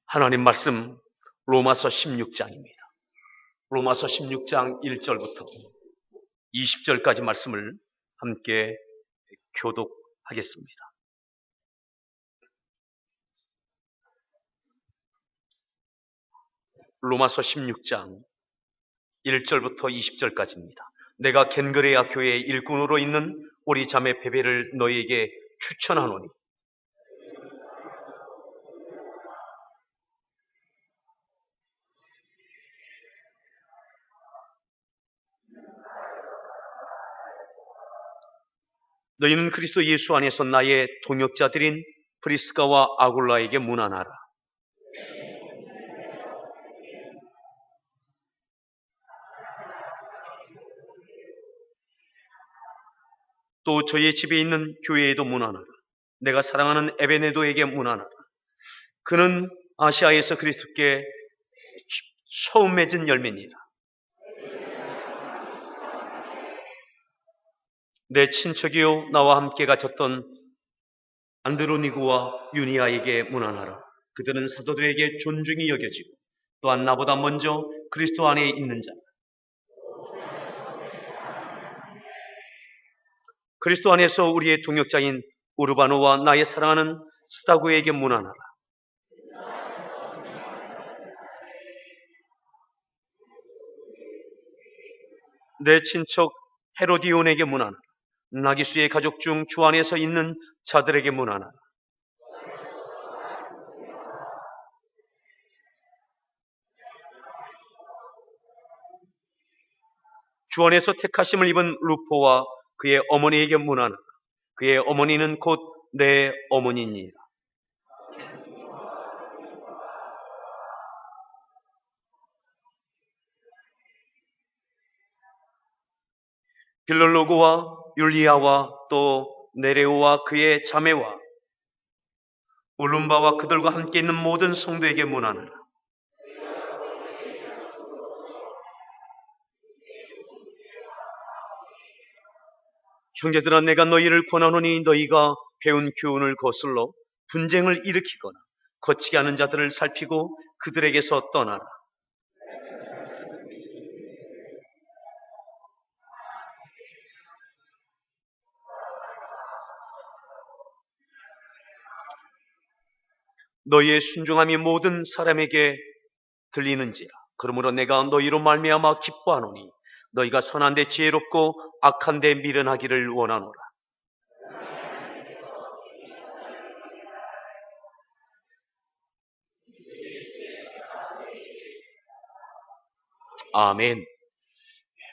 하나님 말씀 로마서 16장입니다. 로마서 16장 1절부터 20절까지 말씀을 함께 교독하겠습니다. 로마서 16장 1절부터 20절까지입니다. 내가 겐그레아 교회의 일꾼으로 있는 우리 자매 베베를 너희에게 추천하노니 너희는 그리스도 예수 안에서 나의 동역자들인 프리스가와 아굴라에게 문안하라. 또 저희 집에 있는 교회에도 문안하라. 내가 사랑하는 에베네도에게 문안하라. 그는 아시아에서 그리스도께 처음 맺은 열매니라. 내 친척이요 나와 함께 갇혔던 안드로니고와 유니아에게 문안하라. 그들은 사도들에게 존중이 여겨지고 또한 나보다 먼저 그리스도 안에 있는 자다. 그리스도 안에서 우리의 동역자인 우르바노와 나의 사랑하는 스타구에게 문안하라. 내 친척 헤로디온에게 문안하라. 나기수의 가족 중 주 안에서 있는 자들에게 문안하라. 주 안에서 택하심을 입은 루포와 그의 어머니에게 문안하라. 그의 어머니는 곧 내 어머니니라. 빌롤로고와 율리아와 또 네레오와 그의 자매와 울룸바와 그들과 함께 있는 모든 성도에게 문안하라. 형제들아, 내가 너희를 권하노니 너희가 배운 교훈을 거슬러 분쟁을 일으키거나 거치게 하는 자들을 살피고 그들에게서 떠나라. 너희의 순종함이 모든 사람에게 들리는지라. 그러므로 내가 너희로 말미암아 기뻐하노니 너희가 선한 데 지혜롭고 악한 데 미련하기를 원하노라. 아멘.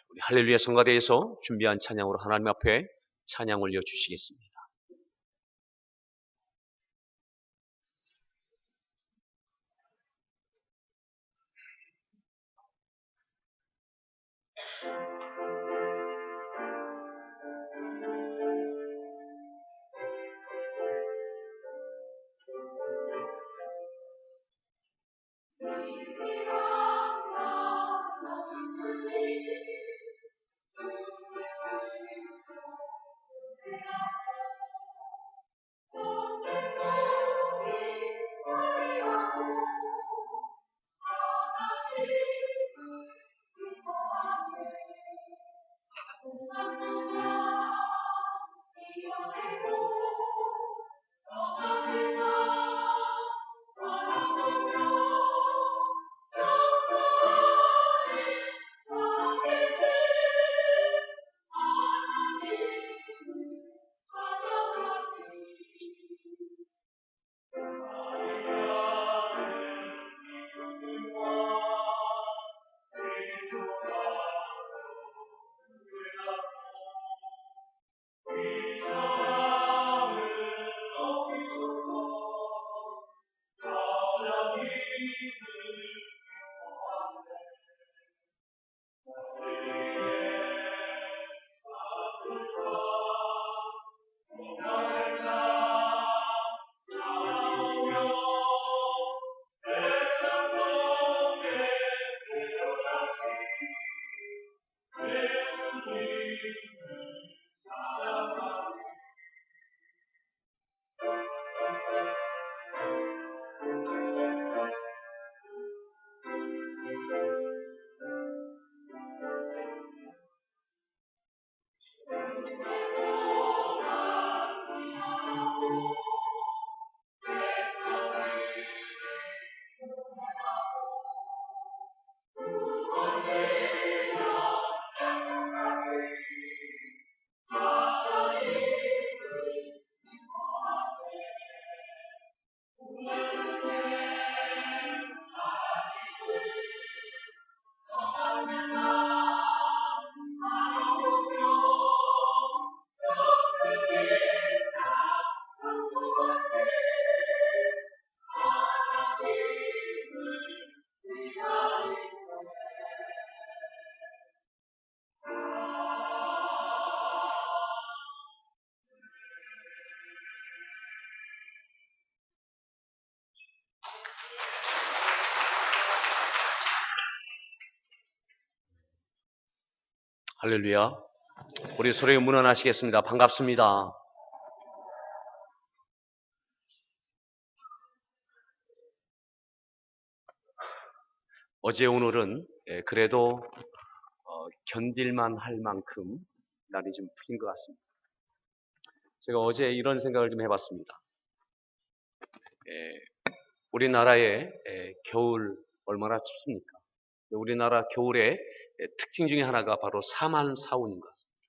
우리 할렐루야 성가대에서 준비한 찬양으로 하나님 앞에 찬양 올려주시겠습니다. 할렐루야. 우리 서로에게 문안하시겠습니다. 반갑습니다. 어제 오늘은 그래도 견딜만 할 만큼 날이 좀 풀린 것 같습니다. 제가 어제 이런 생각을 좀 해봤습니다. 우리나라의 겨울 얼마나 춥습니까? 우리나라 겨울의 특징 중에 하나가 바로 사만사온인 것 같습니다.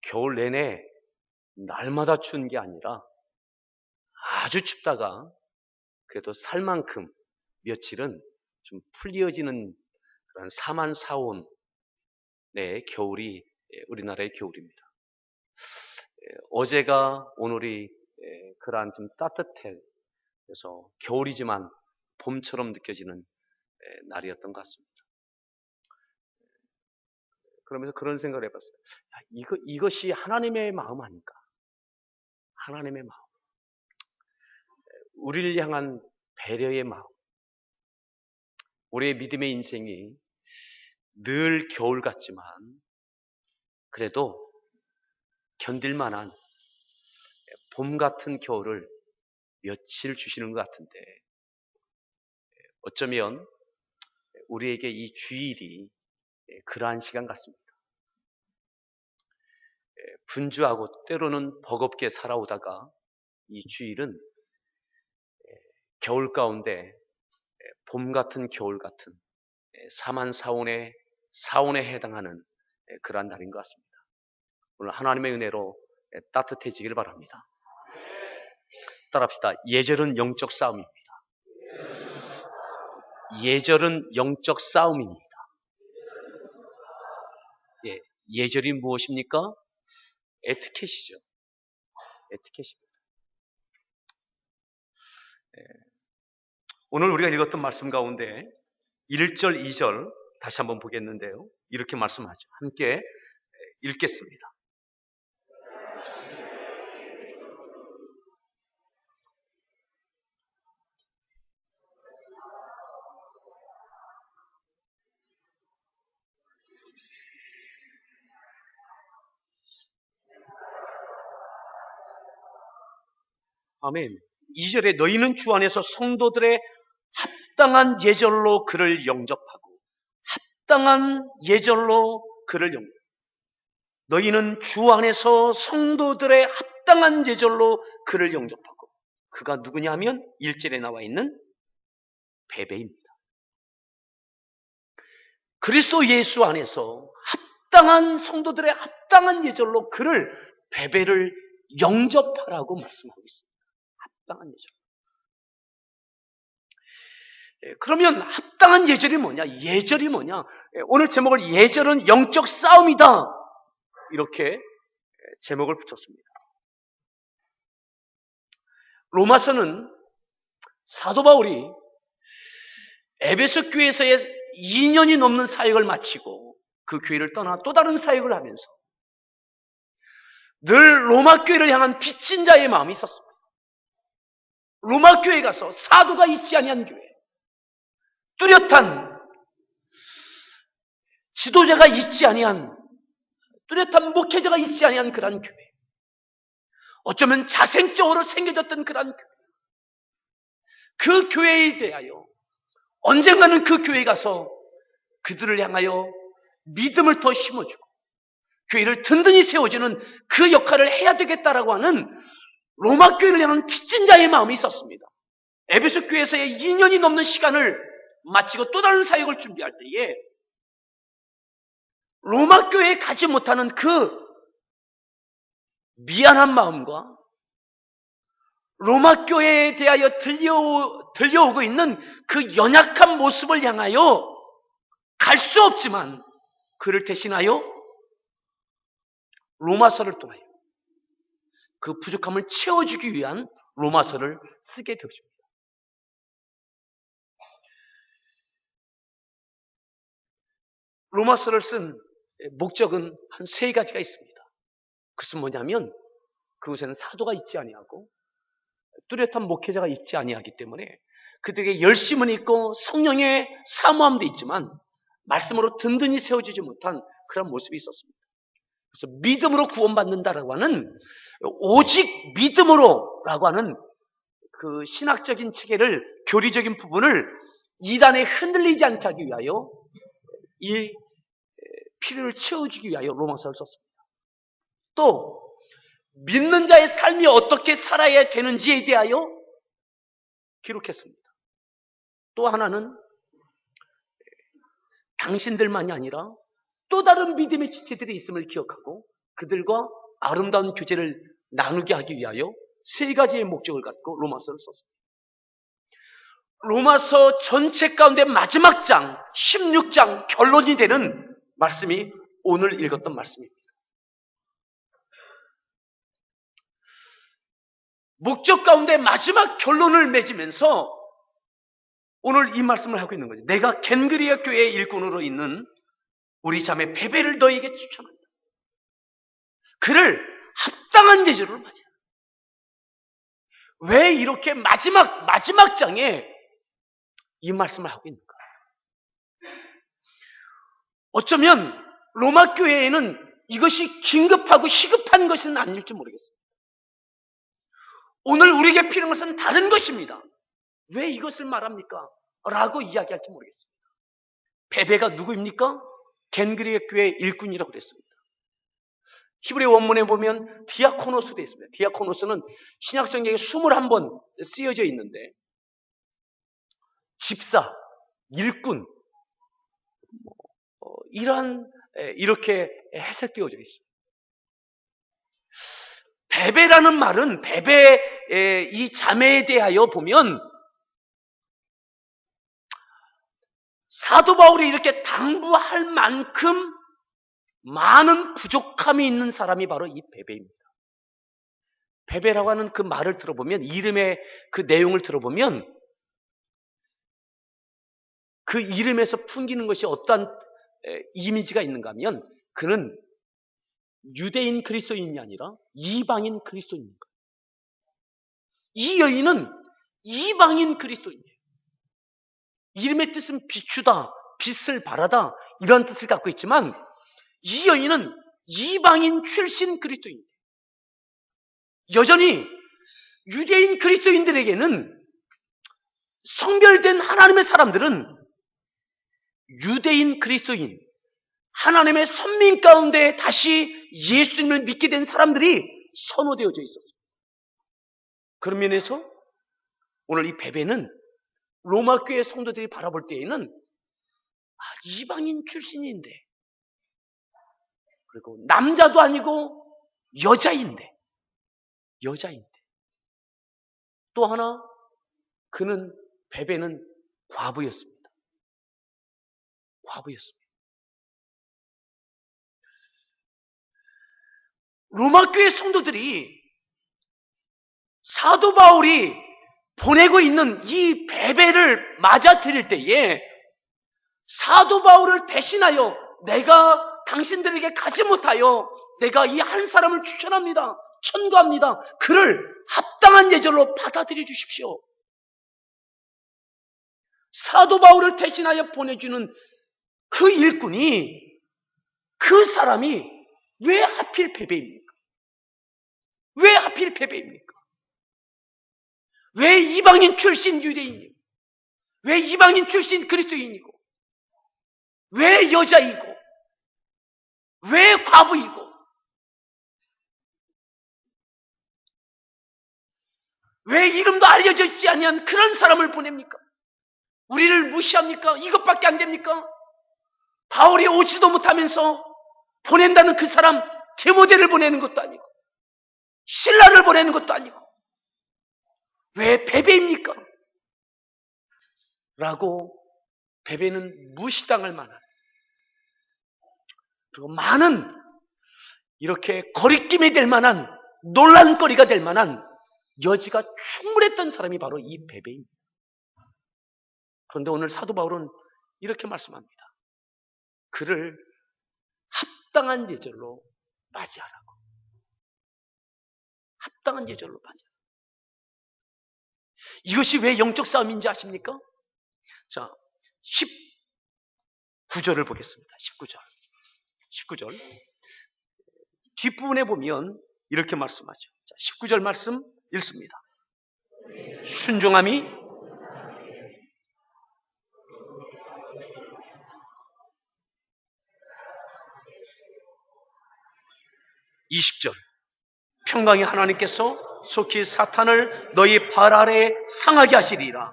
겨울 내내 날마다 추운 게 아니라 아주 춥다가 그래도 살 만큼 며칠은 좀 풀려지는 그런 사만사온의 겨울이 우리나라의 겨울입니다. 어제가 오늘이 그러한 좀 따뜻해서 겨울이지만 봄처럼 느껴지는 날이었던 것 같습니다. 그러면서 그런 생각을 해봤어요. 이것이 하나님의 마음 아닌가? 하나님의 마음. 우리를 향한 배려의 마음. 우리의 믿음의 인생이 늘 겨울 같지만 그래도 견딜 만한 봄 같은 겨울을 며칠 주시는 것 같은데 어쩌면 우리에게 이 주일이 그러한 시간 같습니다. 분주하고 때로는 버겁게 살아오다가 이 주일은 겨울 가운데 봄 같은 겨울 같은 사만사온에 해당하는 그러한 날인 것 같습니다. 오늘 하나님의 은혜로 따뜻해지길 바랍니다. 따라합시다. 예절은 영적 싸움입니다. 예절은 영적 싸움입니다. 예절이 무엇입니까? 에티켓이죠. 에티켓입니다. 오늘 우리가 읽었던 말씀 가운데 1절, 2절 다시 한번 보겠는데요. 이렇게 말씀하죠. 함께 읽겠습니다. 아멘. 2절에 너희는 주 안에서 성도들의 합당한 예절로 그를 영접하고 합당한 예절로 그를 영접하고 너희는 주 안에서 성도들의 합당한 예절로 그를 영접하고 그가 누구냐 하면 1절에 나와 있는 베베입니다. 그리스도 예수 안에서 합당한 성도들의 합당한 예절로 그를 베베를 영접하라고 말씀하고 있습니다. 합당한 예절. 그러면 합당한 예절이 뭐냐? 예절이 뭐냐? 오늘 제목을 예절은 영적 싸움이다. 이렇게 제목을 붙였습니다. 로마서는 사도 바울이 에베소 교회에서의 2년이 넘는 사역을 마치고 그 교회를 떠나 또 다른 사역을 하면서 늘 로마 교회를 향한 빚진 자의 마음이 있었습니다. 로마 교회에 가서 사도가 있지 아니한 교회, 뚜렷한 지도자가 있지 아니한, 뚜렷한 목회자가 있지 아니한 그런 교회, 어쩌면 자생적으로 생겨졌던 그런 교회, 그 교회에 대하여 언젠가는 그 교회에 가서 그들을 향하여 믿음을 더 심어주고 교회를 든든히 세워주는 그 역할을 해야 되겠다라고 하는 로마 교회를 향한 빚진 자의 마음이 있었습니다. 에베소 교회에서의 2년이 넘는 시간을 마치고 또 다른 사역을 준비할 때에 로마 교회에 가지 못하는 그 미안한 마음과 로마 교회에 대하여 들려오고 있는 그 연약한 모습을 향하여 갈 수 없지만 그를 대신하여 로마서를 통하여 그 부족함을 채워주기 위한 로마서를 쓰게 되었습니다. 로마서를 쓴 목적은 한 3가지가 있습니다. 그것은 뭐냐면 그곳에는 사도가 있지 아니하고 뚜렷한 목회자가 있지 아니하기 때문에 그들에게 열심은 있고 성령의 사모함도 있지만 말씀으로 든든히 세워지지 못한 그런 모습이 있었습니다. 그래서 믿음으로 구원받는다라고 하는, 오직 믿음으로라고 하는 그 신학적인 체계를, 교리적인 부분을 이단에 흔들리지 않게 하기 위하여 이 필요를 채워주기 위하여 로마서를 썼습니다. 또 믿는 자의 삶이 어떻게 살아야 되는지에 대하여 기록했습니다. 또 하나는 당신들만이 아니라 또 다른 믿음의 지체들이 있음을 기억하고 그들과 아름다운 교제를 나누게 하기 위하여 세 가지의 목적을 갖고 로마서를 썼습니다. 로마서 전체 가운데 마지막 장 16장 결론이 되는 말씀이 오늘 읽었던 말씀입니다. 목적 가운데 마지막 결론을 맺으면서 오늘 이 말씀을 하고 있는 거죠. 내가 겐그리아 교회의 일꾼으로 있는 우리 자매 베베를 너에게 추천한다. 그를 합당한 제자로 맞아. 왜 이렇게 마지막 장에 이 말씀을 하고 있는가? 어쩌면 로마 교회에는 이것이 긴급하고 시급한 것은 아닐지 모르겠어요. 오늘 우리에게 필요한 것은 다른 것입니다. 왜 이것을 말합니까? 라고 이야기할지 모르겠습니다. 베베가 누구입니까? 겐그리아 교회의 일꾼이라고 그랬습니다. 히브리 원문에 보면 디아코노스 되어 있습니다. 디아코노스는 신약성경에 21번 쓰여져 있는데 집사, 일꾼 이렇게 해석되어져 있습니다. 베베라는 말은 베베 이 자매에 대하여 보면 사도 바울이 이렇게 당부할 만큼 많은 부족함이 있는 사람이 바로 이 베베입니다. 베베라고 하는 그 말을 들어보면, 이름의 그 내용을 들어보면 그 이름에서 풍기는 것이 어떠한 이미지가 있는가 하면 그는 유대인 그리스도인이 아니라 이방인 그리스도인인 거예요. 이 여인은 이방인 그리스도인이에요. 이름의 뜻은 비추다, 빛을 발하다 이런 뜻을 갖고 있지만 이 여인은 이방인 출신 그리스도인이에요. 여전히 유대인 그리스도인들에게는, 성별된 하나님의 사람들은 유대인 그리스도인, 하나님의 선민 가운데 다시 예수님을 믿게 된 사람들이 선호되어져 있었습니다. 그런 면에서 오늘 이 베베는 로마 교회 성도들이 바라볼 때에는 이방인 출신인데, 그리고 남자도 아니고 여자인데 또 하나 그는, 베베는 과부였습니다. 로마 교회 성도들이 사도 바울이 보내고 있는 이 베베를 맞아들일 때에 사도 바울을 대신하여 내가 당신들에게 가지 못하여 내가 이 한 사람을 추천합니다. 천거합니다. 그를 합당한 예절로 받아들여 주십시오. 사도 바울을 대신하여 보내주는 그 일꾼이, 그 사람이 왜 하필 베베입니까? 왜 하필 베베입니까? 왜 이방인 출신 유대인이고, 왜 이방인 출신 그리스도인이고, 왜 여자이고, 왜 과부이고, 왜 이름도 알려져 있지 아니한 그런 사람을 보냅니까? 우리를 무시합니까? 이것밖에 안 됩니까? 바울이 오지도 못하면서 보낸다는 그 사람, 디모데를 보내는 것도 아니고 실라를 보내는 것도 아니고 왜 베베입니까? 라고 베베는 무시당할 만한, 그리고 많은 이렇게 거리낌이 될 만한, 논란거리가 될 만한 여지가 충분했던 사람이 바로 이 베베입니다. 그런데 오늘 사도 바울은 이렇게 말씀합니다. 그를 합당한 예절로 맞이하라고. 합당한 예절로 맞이하라고. 이것이 왜 영적 싸움인지 아십니까? 자, 19절을 보겠습니다. 19절. 뒷부분에 보면 이렇게 말씀하죠. 자, 19절 말씀 읽습니다. 순종함이 20절. 평강의 하나님께서 속히 사탄을 너희 발 아래에 상하게 하시리라.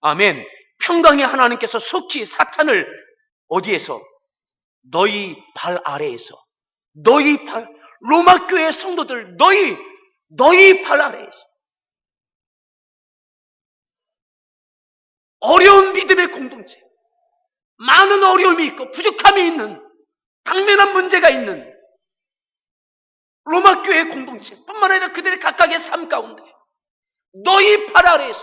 아멘. 평강의 하나님께서 속히 사탄을 어디에서? 너희 발 아래에서. 너희 발, 로마 교회 성도들, 너희 발 아래에서. 어려운 믿음의 공동체, 많은 어려움이 있고 부족함이 있는, 당면한 문제가 있는 로마 교회 공동체 뿐만 아니라 그들의 각각의 삶 가운데 너희 발 아래에서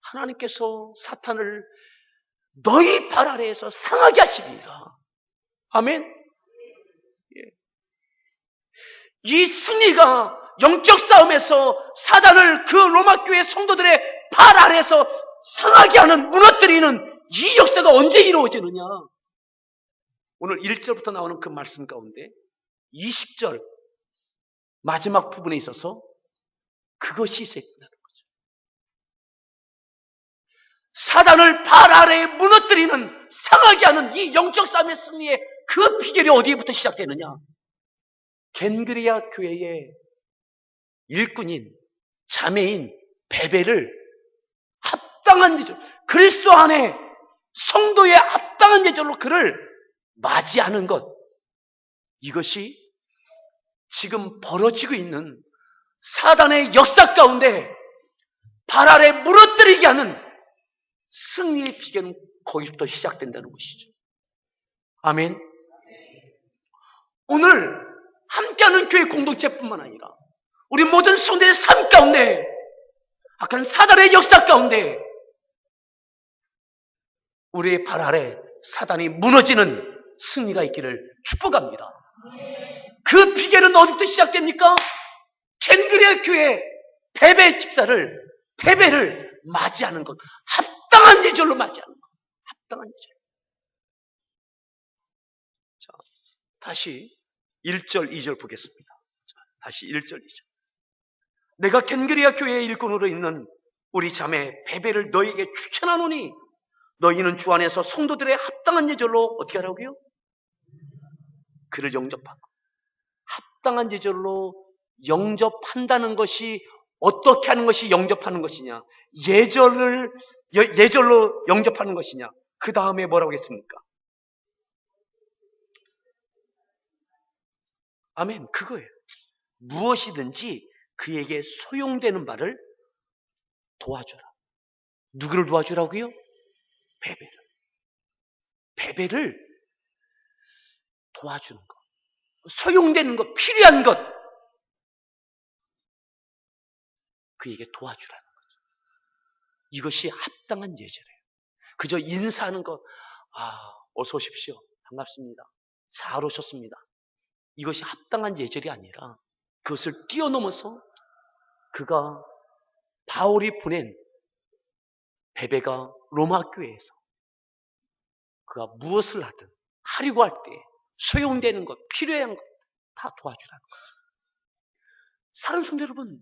하나님께서 사탄을 너희 발 아래에서 상하게 하시리라. 아멘. 예. 이 승리가 영적 싸움에서 사단을 그 로마 교회 성도들의 발 아래에서 상하게 하는, 무너뜨리는 이 역사가 언제 이루어지느냐? 오늘 1절부터 나오는 그 말씀 가운데 20절 마지막 부분에 있어서 그것이 있어야된다는 거죠. 사단을 발 아래에 무너뜨리는, 상하게 하는 이 영적 싸움의 승리의 그 비결이 어디부터 시작되느냐? 겐그리아 교회의 일꾼인, 자매인 베베를 합당한 예절, 그리스도 안에 성도의 합당한 예절로 그를 맞이하는 것, 이것이 지금 벌어지고 있는 사단의 역사 가운데 발 아래 무너뜨리게 하는 승리의 비결은 거기부터 시작된다는 것이죠. 아멘. 오늘 함께하는 교회 공동체뿐만 아니라 우리 모든 성도의 삶 가운데 악한 사단의 역사 가운데 우리의 발 아래 사단이 무너지는 승리가 있기를 축복합니다. 그 비결은 어디부터 시작됩니까? 켄그리아 교회 베베를 맞이하는 것, 합당한 예절로 맞이하는 것, 합당한 예절. 자, 다시 1절, 2절 보겠습니다. 자, 다시 1절, 2절. 내가 켄그리아 교회의 일꾼으로 있는 우리 자매 베베를 너희에게 추천하노니 너희는 주 안에서 성도들의 합당한 예절로 어떻게 하라고요? 그를 영접하고. 합당한 예절로 영접한다는 것이 어떻게 하는 것이 영접하는 것이냐? 예절로 영접하는 것이냐? 그 다음에 뭐라고 했습니까? 아멘. 그거예요. 무엇이든지 그에게 소용되는 바를 도와줘라. 누구를 도와주라고요? 베베를 도와주는 것, 소용되는 것, 필요한 것, 그에게 도와주라는 거죠. 이것이 합당한 예절이에요. 그저 인사하는 것, 어서 오십시오, 반갑습니다, 잘 오셨습니다, 이것이 합당한 예절이 아니라 그것을 뛰어넘어서 그가, 바울이 보낸 베베가 로마 교회에서 그가 무엇을 하든 하려고 할 때 소용되는 것, 필요한 것 다 도와주라는 거죠. 사랑하는 성도 여러분,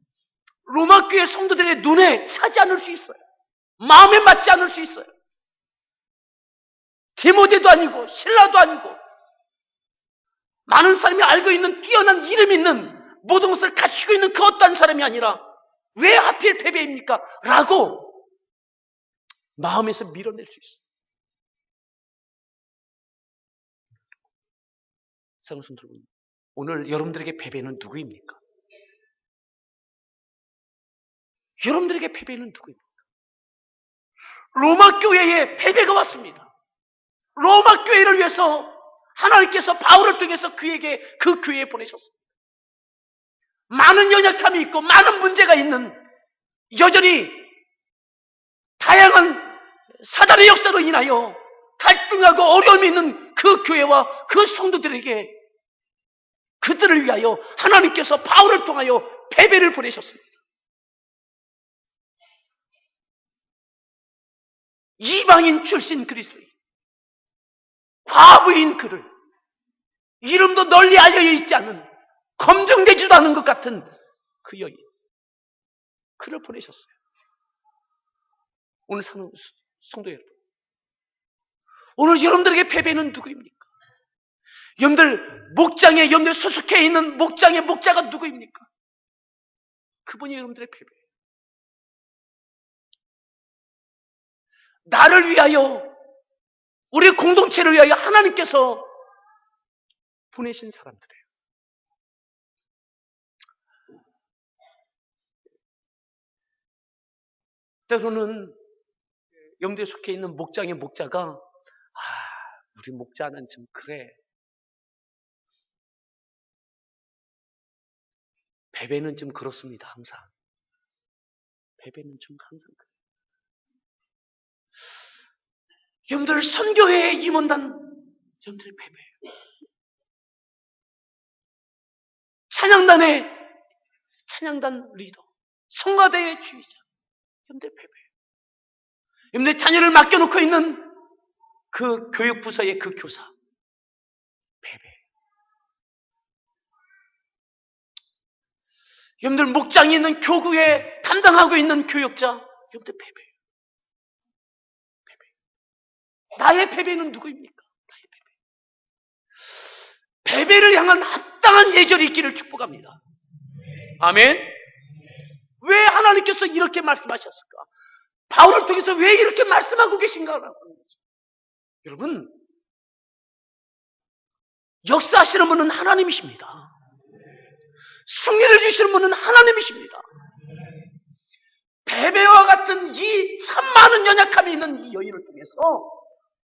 로마 교회 성도들의 눈에 차지 않을 수 있어요. 마음에 맞지 않을 수 있어요. 디모데도 아니고 실라도 아니고 많은 사람이 알고 있는 뛰어난 이름 있는 모든 것을 갖추고 있는 그 어떠한 사람이 아니라 왜 하필 베베입니까? 라고 마음에서 밀어낼 수 있어요. 사랑하는 성도 여러분, 오늘 여러분들에게 베베는 누구입니까? 여러분들에게 베베는 누구입니까? 로마 교회에 베베가 왔습니다. 로마 교회를 위해서 하나님께서 바울을 통해서 그에게 그 교회에 보내셨습니다. 많은 연약함이 있고 많은 문제가 있는, 여전히 다양한 사단의 역사로 인하여 갈등하고 어려움이 있는 그 교회와 그 성도들에게 그들을 위하여 하나님께서 바울을 통하여 베베를 보내셨습니다. 이방인 출신 그리스도인, 과부인 그를, 이름도 널리 알려져 있지 않은, 검증되지도 않은 것 같은 그 여인, 그를 보내셨어요. 오늘 사는 성도 여러분, 오늘 여러분들에게 베베는 누구입니까? 여러분들 목장에, 여러분들 수숙해 있는 목장의 목자가 누구입니까? 그분이 여러분들의 베베예요. 나를 위하여, 우리 공동체를 위하여 하나님께서 보내신 사람들이에요. 때로는 여러분들에 속해 있는 목장의 목자가 우리 목자는 좀 그래. 베베는 좀 그렇습니다. 항상. 베베는 좀 항상 그래. 여러분들 선교회에 임원단 여러분들의 베베예요. 찬양단 리더, 성가대의 주의자, 여러분들의 베베예요. 여러분들 자녀를 맡겨놓고 있는 그 교육부서의 그 교사, 베베. 여러분들 목장이 있는 교구에 담당하고 있는 교역자, 여러분들 베베. 나의 베베는 누구입니까? 나의 베베. 베베를 향한 합당한 예절이 있기를 축복합니다. 아멘. 왜 하나님께서 이렇게 말씀하셨을까? 바울을 통해서 왜 이렇게 말씀하고 계신가라고 하는 거죠. 여러분, 역사하시는 분은 하나님이십니다. 승리를 주시는 분은 하나님이십니다. 베베와 같은 이 참 많은 연약함이 있는 이 여인을 통해서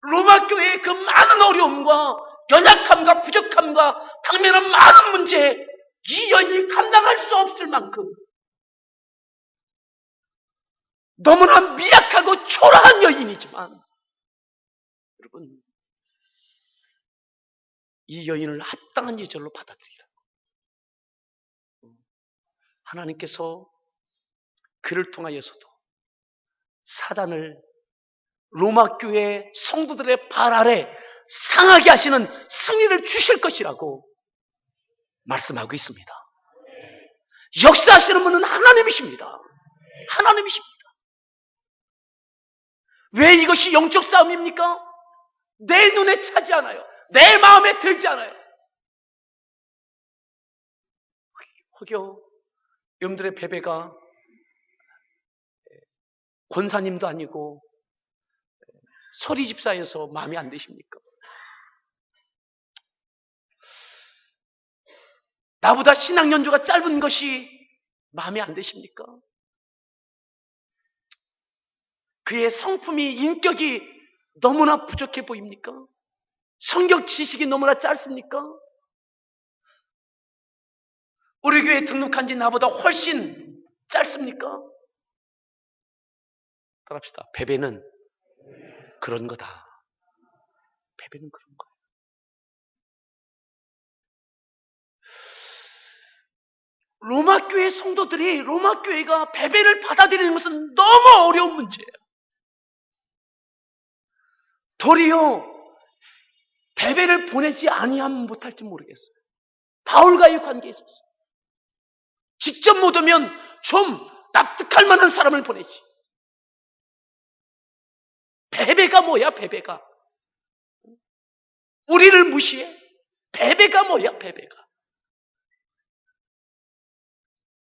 로마 교회의 그 많은 어려움과 연약함과 부족함과 당면한 많은 문제, 이 여인이 감당할 수 없을 만큼 너무나 미약하고 초라한 여인이지만, 여러분, 이 여인을 합당한 예절로 받아들이라고 하나님께서 그를 통하여서도 사단을 로마 교회 성도들의 발 아래 상하게 하시는 승리를 주실 것이라고 말씀하고 있습니다. 역사하시는 분은 하나님이십니다. 하나님이십니다. 왜 이것이 영적 싸움입니까? 내 눈에 차지 않아요. 내 마음에 들지 않아요. 혹여 여러분들의 베베가 권사님도 아니고 서리 집사여서 마음에 안 드십니까? 나보다 신앙 연조가 짧은 것이 마음에 안 드십니까? 그의 성품이, 인격이 너무나 부족해 보입니까? 성경 지식이 너무나 짧습니까? 우리 교회에 등록한 지 나보다 훨씬 짧습니까? 따라합시다. 베베는 그런 거다. 베베는 그런 거예요. 로마 교회 성도들이, 로마 교회가 베베를 받아들이는 것은 너무 어려운 문제예요. 도리어 베베를 보내지 아니하면 못할지 모르겠어요. 바울과의 관계에 있어서 직접 못 오면 좀 납득할 만한 사람을 보내지. 베베가 뭐야, 베베가? 우리를 무시해? 베베가 뭐야, 베베가?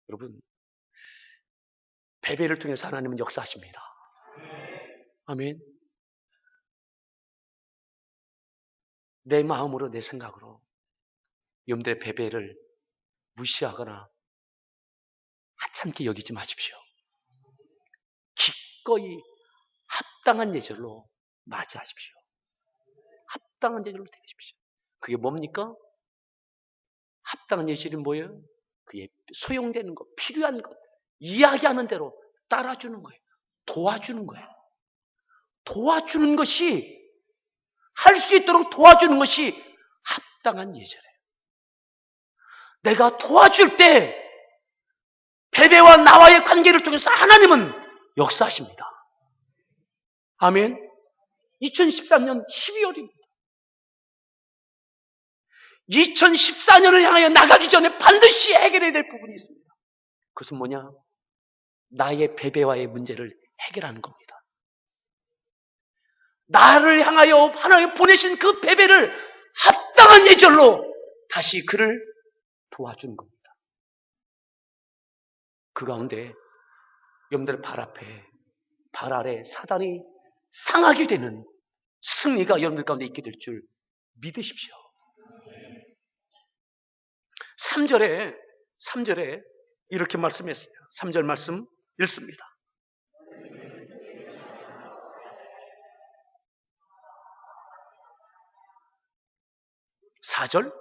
여러분, 베베를 통해서 하나님은 역사하십니다. 아멘. 내 마음으로, 내 생각으로 여러분들의 베베를 무시하거나 하찮게 여기지 마십시오. 기꺼이 합당한 예절로 맞이하십시오. 합당한 예절로 대하십시오. 그게 뭡니까? 합당한 예절이 뭐예요? 그게 소용되는 것, 필요한 것, 이야기하는 대로 따라주는 거예요. 도와주는 거예요. 도와주는 것이, 할 수 있도록 도와주는 것이 합당한 예절이에요. 내가 도와줄 때 베베와 나와의 관계를 통해서 하나님은 역사하십니다. 아멘. 2013년 12월입니다. 2014년을 향하여 나가기 전에 반드시 해결해야 될 부분이 있습니다. 그것은 뭐냐? 나의 베베와의 문제를 해결하는 겁니다. 나를 향하여 하나님 보내신 그 베베를 합당한 예절로 다시 그를 도와주는 겁니다. 그 가운데 여러분들의 발 앞에, 발 아래 사단이 상하게 되는 승리가 여러분들 가운데 있게 될 줄 믿으십시오. 3절에 이렇게 말씀했어요. 3절 말씀 읽습니다. 4절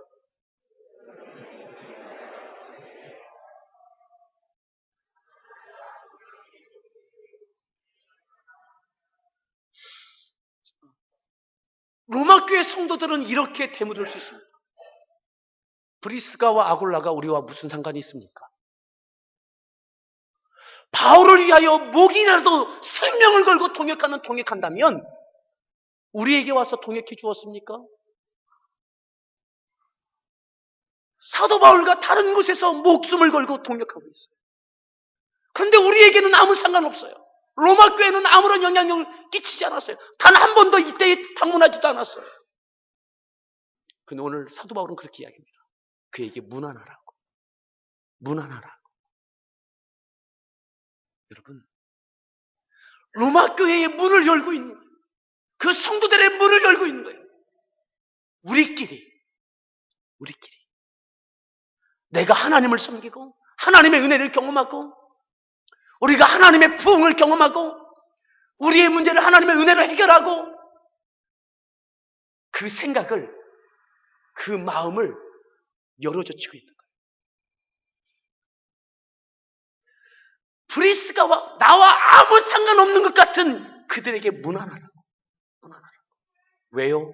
로마교회 성도들은 이렇게 되물을 수 있습니다. 브리스가와 아굴라가 우리와 무슨 상관이 있습니까? 바울을 위하여 목이라도 생명을 걸고 통역한다면 우리에게 와서 통역해 주었습니까? 사도 바울과 다른 곳에서 목숨을 걸고 통역하고 있어요. 그런데 우리에게는 아무 상관없어요. 로마 교회는 아무런 영향력을 끼치지 않았어요. 단 한 번도 이때에 방문하지도 않았어요. 근데 오늘 사도 바울은 그렇게 이야기합니다. 그에게 문안하라고. 문안하라고. 여러분, 로마 교회의 문을 열고 있는 거예요. 그 성도들의 문을 열고 있는 거예요. 우리끼리 내가 하나님을 섬기고 하나님의 은혜를 경험하고 우리가 하나님의 부흥을 경험하고 우리의 문제를 하나님의 은혜로 해결하고 그 생각을, 그 마음을 열어젖히고 있는 거예요. 브리스가 나와 아무 상관없는 것 같은 그들에게 문안하라고. 왜요?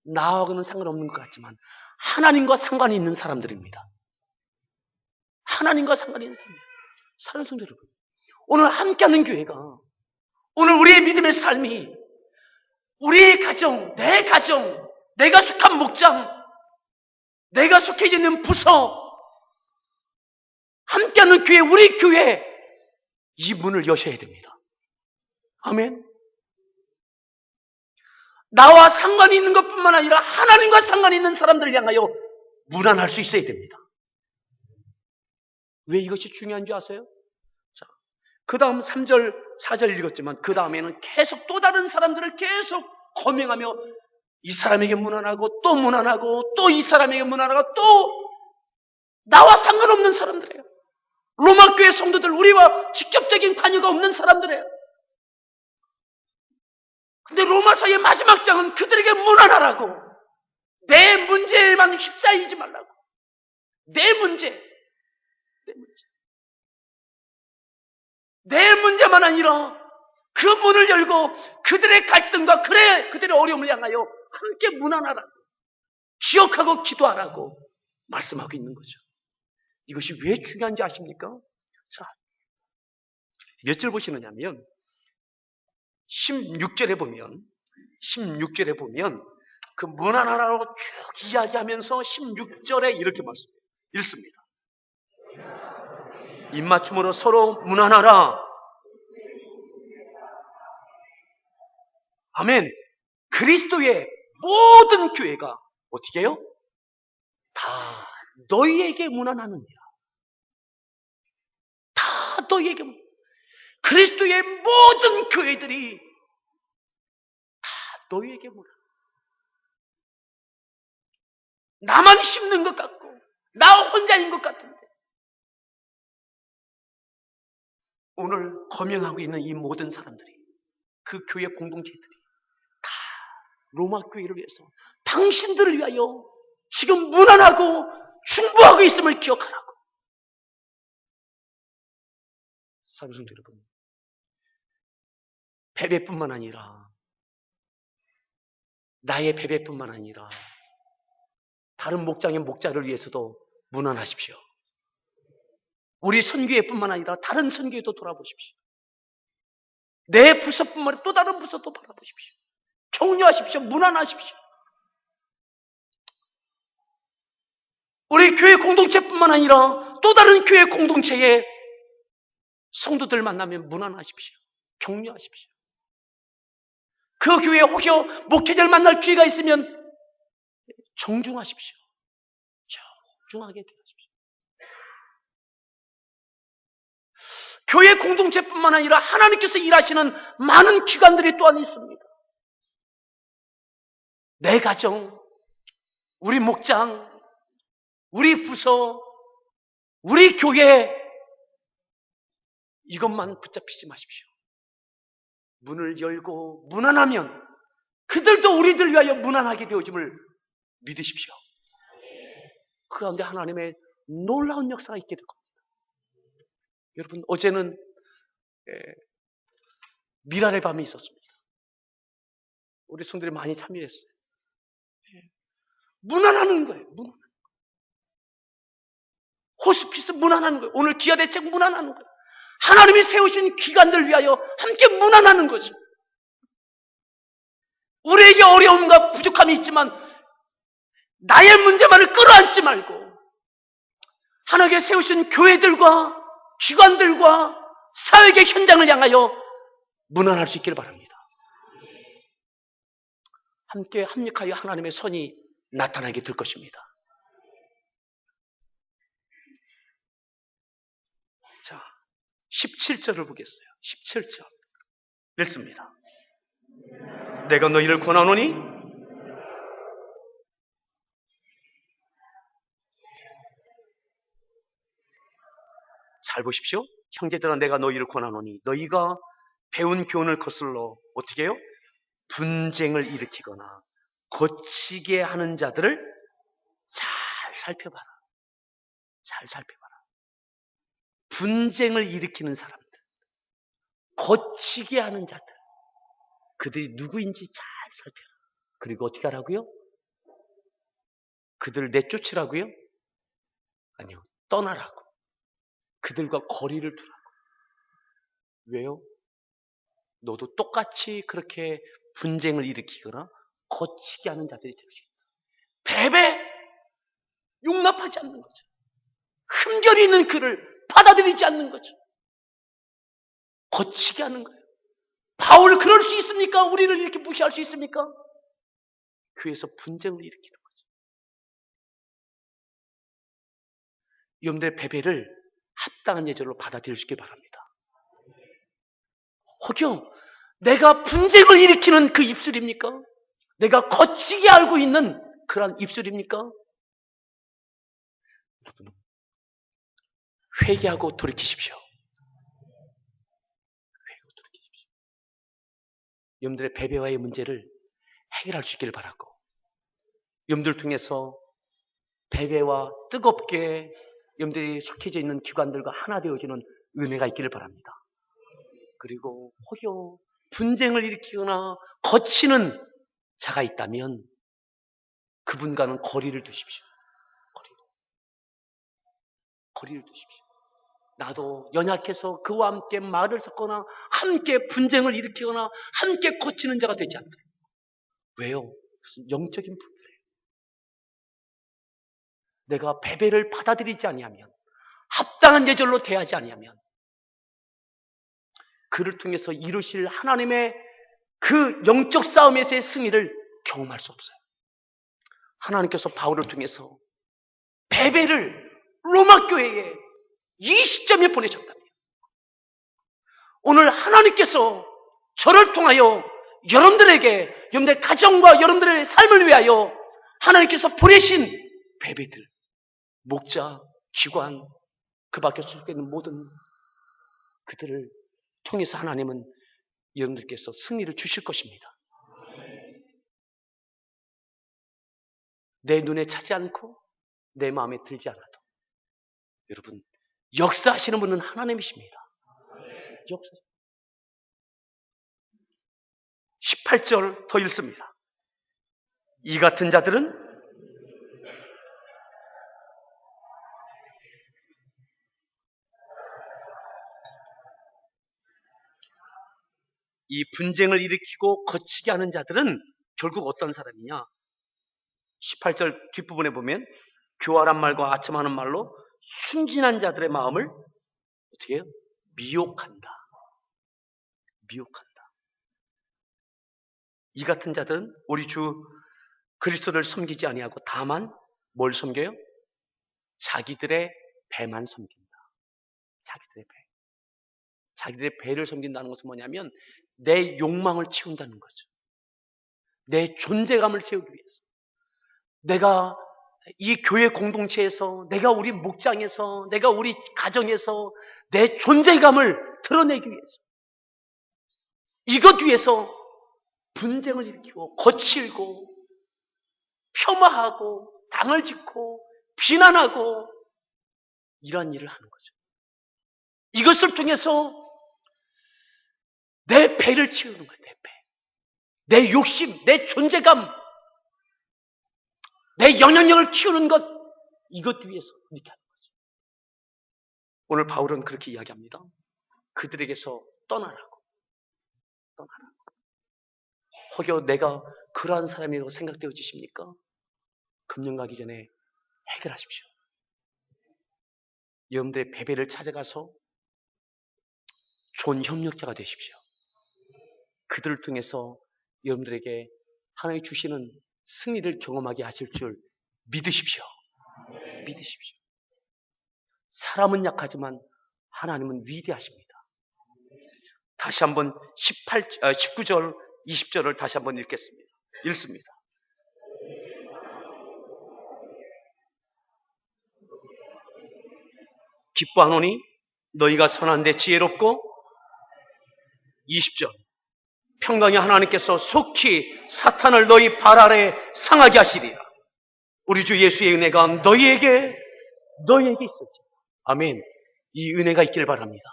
나하고는 상관없는 것 같지만 하나님과 상관이 있는 사람들입니다. 하나님과 상관이 있는 사람들. 사랑하는 성도 여러분, 오늘 함께하는 교회가, 오늘 우리의 믿음의 삶이, 우리의 가정, 내 가정, 내가 속한 목장, 내가 속해 있는 부서, 함께하는 교회, 우리 교회, 이 문을 여셔야 됩니다. 아멘. 나와 상관이 있는 것뿐만 아니라 하나님과 상관이 있는 사람들을 향하여 문안할 수 있어야 됩니다. 왜 이것이 중요한 줄 아세요? 자, 그 다음 3절, 4절 읽었지만 그 다음에는 계속 또 다른 사람들을 계속 거명하며 이 사람에게 문안하고 또 문안하고 또 이 사람에게 문안하고 또 나와 상관없는 사람들이에요. 로마 교회 성도들, 우리와 직접적인 관여가 없는 사람들이에요. 근데 로마서의 마지막 장은 그들에게 문안하라고. 내 문제에만 휩싸이지 말라고. 내 문제만 아니라 그 문을 열고 그들의 갈등과 그들의 어려움을 향하여 함께 문안하라고, 기억하고 기도하라고 말씀하고 있는 거죠. 이것이 왜 중요한지 아십니까? 자, 몇 절 보시느냐면 16절에 보면 그 문안하라고 쭉 이야기하면서 16절에 이렇게 읽습니다. 입맞춤으로 서로 문안하라. 아멘. 그리스도의 모든 교회가 어떻게 해요? 다 너희에게 문안하느니라. 다 너희에게 그리스도의 모든 교회들이 다 너희에게 문안. 나만 힘든 것 같고 나 혼자인 것 같은데 오늘 거명하고 있는 이 모든 사람들이, 그 교회 공동체들이 다 로마 교회를 위해서, 당신들을 위하여 지금 문안하고 중보하고 있음을 기억하라고. 사랑하는 성도 여러분, 베베뿐만 아니라 나의 베베뿐만 아니라 다른 목장의 목자를 위해서도 문안하십시오. 우리 선교회뿐만 아니라 다른 선교회도 돌아보십시오. 내 부서뿐만 아니라 또 다른 부서도 바라보십시오. 격려하십시오. 문안하십시오. 우리 교회 공동체뿐만 아니라 또 다른 교회 공동체의 성도들 만나면 문안하십시오. 격려하십시오. 그 교회 혹여 목회자를 만날 기회가 있으면 정중하십시오. 정중하게 대하십시오. 교회 공동체뿐만 아니라 하나님께서 일하시는 많은 기관들이 또한 있습니다. 내 가정, 우리 목장, 우리 부서, 우리 교회, 이것만 붙잡히지 마십시오. 문을 열고 문안하면 그들도 우리들 위하여 문안하게 되어짐을 믿으십시오. 그 가운데 하나님의 놀라운 역사가 있게 될 겁니다. 여러분, 어제는 미랄의 밤이 있었습니다. 우리 성들이 많이 참여했어요. 문안하는 거예요. 문안. 호스피스 문안하는 거예요. 오늘 기아대책 문안하는 거예요. 하나님이 세우신 기관들 위하여 함께 문안하는 거죠. 우리에게 어려움과 부족함이 있지만 나의 문제만을 끌어안지 말고 하나님께 세우신 교회들과 기관들과 사회계 현장을 향하여 문안할 수 있기를 바랍니다. 함께 합력하여 하나님의 선이 나타나게 될 것입니다. 자, 17절을 보겠어요. 17절 읽습니다. 내가 너희를 권하노니 잘 보십시오. 형제들아, 내가 너희를 권하노니 너희가 배운 교훈을 거슬러 어떻게 해요? 분쟁을 일으키거나 거치게 하는 자들을 잘 살펴봐라. 잘 살펴봐라. 분쟁을 일으키는 사람들, 거치게 하는 자들, 그들이 누구인지 잘 살펴라. 그리고 어떻게 하라고요? 그들을 내쫓으라고요? 아니요, 떠나라고. 그들과 거리를 두라고. 왜요? 너도 똑같이 그렇게 분쟁을 일으키거나 거치게 하는 자들이 될 수 있다. 배배, 용납하지 않는 거죠. 흠결이 있는 그를 받아들이지 않는 거죠. 거치게 하는 거예요. 바울 그럴 수 있습니까? 우리를 이렇게 무시할 수 있습니까? 교회에서 분쟁을 일으키는 거죠. 여러분들의 배배를 합당한 예절로 받아들일 수 있길 바랍니다. 혹여 내가 분쟁을 일으키는 그 입술입니까? 내가 거치게 알고 있는 그런 입술입니까? 여러분, 회개하고 돌이키십시오. 회개하고 돌이키십시오. 여러분들의 배배와의 문제를 해결할 수 있기를 바라고, 여러분들 통해서 배배와 뜨겁게 여러분들이 속해져 있는 기관들과 하나 되어지는 은혜가 있기를 바랍니다. 그리고 혹여 분쟁을 일으키거나 거치는 자가 있다면 그분과는 거리를 두십시오. 거리를 두십시오. 나도 연약해서 그와 함께 말을 섞거나 함께 분쟁을 일으키거나 함께 거치는 자가 되지 않다. 왜요? 무슨 영적인 분들이에요. 내가 배배를 받아들이지 아니하면, 합당한 예절로 대하지 아니하면 그를 통해서 이루실 하나님의 그 영적 싸움에서의 승리를 경험할 수 없어요. 하나님께서 바울을 통해서 배배를 로마 교회에 이 시점에 보내셨다면, 오늘 하나님께서 저를 통하여 여러분들에게, 여러분들의 가정과 여러분들의 삶을 위하여 하나님께서 보내신 배배들, 목자, 기관, 그 밖에 속해 있는 모든 그들을 통해서 하나님은 여러분들께서 승리를 주실 것입니다. 내 눈에 차지 않고 내 마음에 들지 않아도 여러분, 역사하시는 분은 하나님이십니다. 역사. 18절 더 읽습니다. 이 같은 자들은 이 분쟁을 일으키고 거치게 하는 자들은 결국 어떤 사람이냐? 18절 뒷부분에 보면 교활한 말과 아첨하는 말로 순진한 자들의 마음을 어떻게 해요? 미혹한다. 미혹한다. 이 같은 자들은 우리 주 그리스도를 섬기지 아니하고 다만 뭘 섬겨요? 자기들의 배만 섬긴다. 자기들의 배. 자기들의 배를 섬긴다는 것은 뭐냐면 내 욕망을 채운다는 거죠. 내 존재감을 세우기 위해서. 내가 이 교회 공동체에서, 내가 우리 목장에서, 내가 우리 가정에서 내 존재감을 드러내기 위해서. 이것 위해서 분쟁을 일으키고 거칠고 폄하하고 당을 짓고 비난하고 이러한 일을 하는 거죠. 이것을 통해서 내 배를 채우는 거예요. 내 배. 내 욕심, 내 존재감, 내 영향력을 키우는 것, 이것 위해서 이렇게 하는 거죠. 오늘 바울은 그렇게 이야기합니다. 그들에게서 떠나라고. 떠나라고. 혹여 내가 그러한 사람이라고 생각되어지십니까? 금년 가기 전에 해결하십시오. 여러분들의 배배를 찾아가서 좋은 협력자가 되십시오. 그들을 통해서 여러분들에게 하나님이 주시는 승리를 경험하게 하실 줄 믿으십시오. 믿으십시오. 사람은 약하지만 하나님은 위대하십니다. 다시 한번 19절, 20절을 다시 한번 읽겠습니다. 읽습니다. 기뻐하노니 너희가 선한데 지혜롭고 20절 평강의 하나님께서 속히 사탄을 너희 발 아래 상하게 하시리라. 우리 주 예수의 은혜가 너희에게 있을지. 아멘. 이 은혜가 있기를 바랍니다.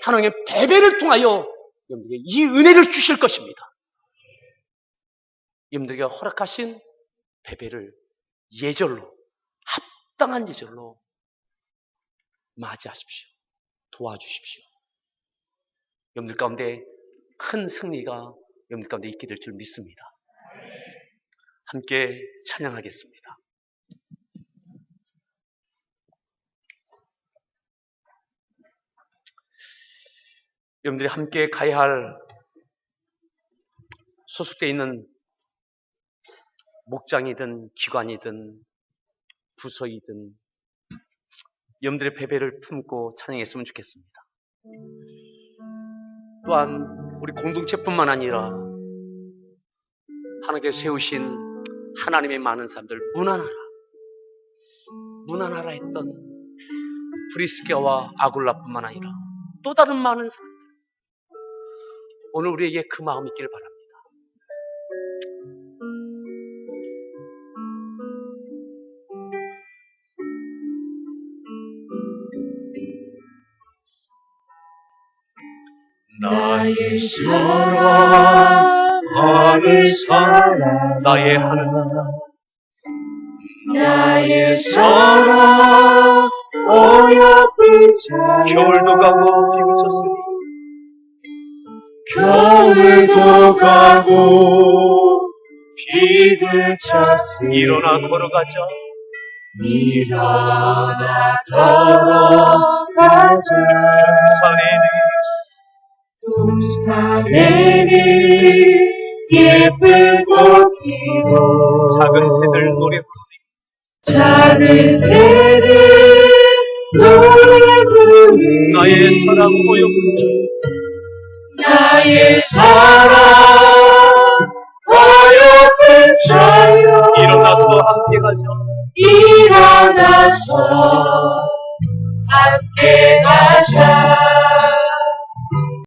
하나님의 배배를 통하여 여러분들에게 이 은혜를 주실 것입니다. 여러분들에게 허락하신 배배를 예절로, 합당한 예절로 맞이하십시오. 도와주십시오. 여러분들 가운데 큰 승리가 여러분들 가운데 있게 될 줄 믿습니다. 함께 찬양하겠습니다. 여러분들이 함께 가야 할 소속되어 있는 목장이든 기관이든 부서이든 여러분들의 배배를 품고 찬양했으면 좋겠습니다. 또한 우리 공동체뿐만 아니라 하나님께서 세우신 하나님의 많은 사람들, 무난하라 했던 프리스게와 아굴라뿐만 아니라 또 다른 많은 사람들, 오늘 우리에게 그 마음이 있기를 바랍니다. 나의 사랑, 하늘 사랑, 나의 하늘 사랑, 나의 사랑, 어여쁜 자, 겨울도 가고 비그쳤으니, 겨울도 가고 비그쳤으니, 일어나 걸어가자. 일어나 걸어가자. 산에는 예쁜 꽃 피고 작은 새들 노래 작은 새들 노래 부르니 나의 사랑 어여쁜 나의 사랑 어여쁜 자여 일어나서 함께 가자. 일어나서